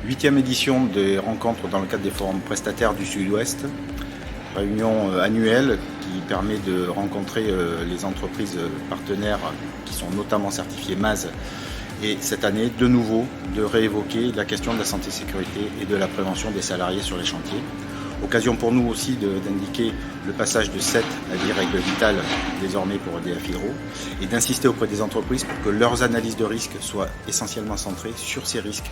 8e édition des rencontres dans le cadre des forums prestataires du Sud-Ouest. Réunion annuelle qui permet de rencontrer les entreprises partenaires qui sont notamment certifiées MASE et cette année, de nouveau, de réévoquer la question de la santé-sécurité et de la prévention des salariés sur les chantiers. Occasion pour nous aussi d'indiquer le passage de 7 à 10 règles vitales désormais pour EDF Hydro et d'insister auprès des entreprises pour que leurs analyses de risques soient essentiellement centrées sur ces risques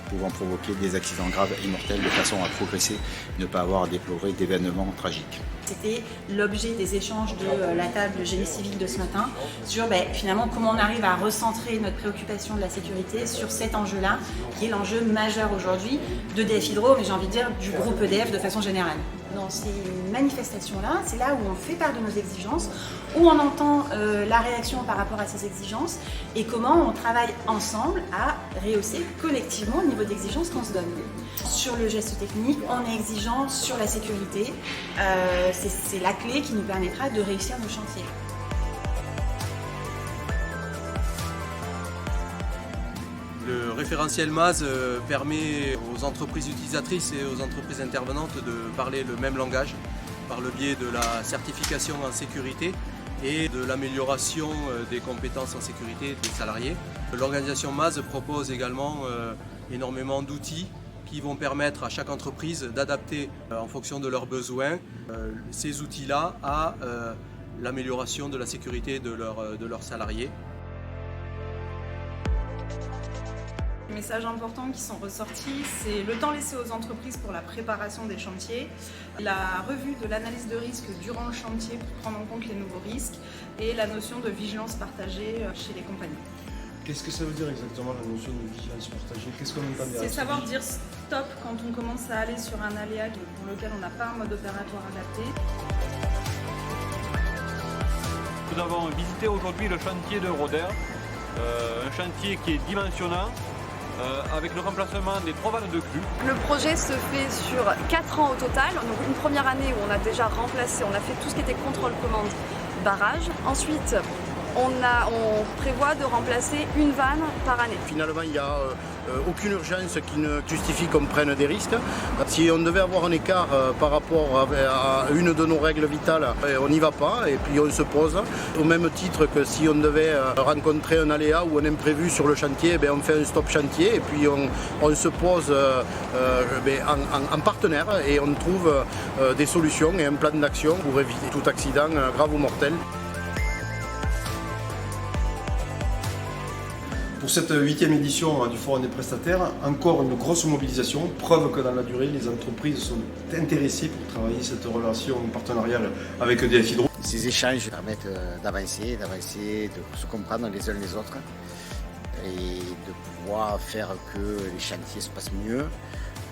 pouvant provoquer des accidents graves et mortels de façon à progresser et ne pas avoir à déplorer d'événements tragiques. C'était l'objet des échanges de la table génie civil de ce matin sur finalement comment on arrive à recentrer notre préoccupation de la sécurité sur cet enjeu-là qui est l'enjeu majeur aujourd'hui d'EDF Hydro, mais j'ai envie de dire du groupe EDF de façon générale. Dans ces manifestations-là, c'est là où on fait part de nos exigences, où on entend la réaction par rapport à ces exigences et comment on travaille ensemble à rehausser collectivement le niveau d'exigence qu'on se donne. Sur le geste technique, on est exigeant sur la sécurité, c'est la clé qui nous permettra de réussir nos chantiers. Le référentiel MASE permet aux entreprises utilisatrices et aux entreprises intervenantes de parler le même langage par le biais de la certification en sécurité et de l'amélioration des compétences en sécurité des salariés. L'organisation MASE propose également énormément d'outils qui vont permettre à chaque entreprise d'adapter en fonction de leurs besoins ces outils-là à l'amélioration de la sécurité de leurs salariés. Les messages importants qui sont ressortis, c'est le temps laissé aux entreprises pour la préparation des chantiers, la revue de l'analyse de risque durant le chantier pour prendre en compte les nouveaux risques et la notion de vigilance partagée chez les compagnies. Qu'est-ce que ça veut dire exactement la notion de vigilance partagée? Qu'est-ce qu'on entend derrière? C'est savoir dire stop quand on commence à aller sur un aléa pour lequel on n'a pas un mode opératoire adapté. Nous avons visité aujourd'hui le chantier de Roder, un chantier qui est dimensionnant, avec le remplacement des 3 vannes de crue. Le projet se fait sur 4 ans au total, donc une première année où on a déjà remplacé, on a fait tout ce qui était contrôle-commande, barrage. Ensuite, on prévoit de remplacer une vanne par année. Finalement, il n'y a aucune urgence qui ne justifie qu'on prenne des risques. Si on devait avoir un écart par rapport à une de nos règles vitales, on n'y va pas et puis on se pose. Au même titre que si on devait rencontrer un aléa ou un imprévu sur le chantier, on fait un stop chantier et puis on se pose en partenaire et on trouve des solutions et un plan d'action pour éviter tout accident grave ou mortel. Pour cette 8e édition du Forum des prestataires, encore une grosse mobilisation, preuve que dans la durée, les entreprises sont intéressées pour travailler cette relation partenariale avec EDF Hydro. Ces échanges permettent d'avancer, de se comprendre les uns les autres et de pouvoir faire que les chantiers se passent mieux,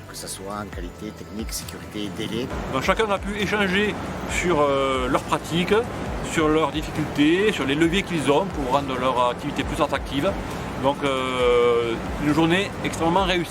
que ce soit en qualité, technique, sécurité et délai. Donc chacun a pu échanger sur leurs pratiques, sur leurs difficultés, sur les leviers qu'ils ont pour rendre leur activité plus attractive. Donc une journée extrêmement réussie.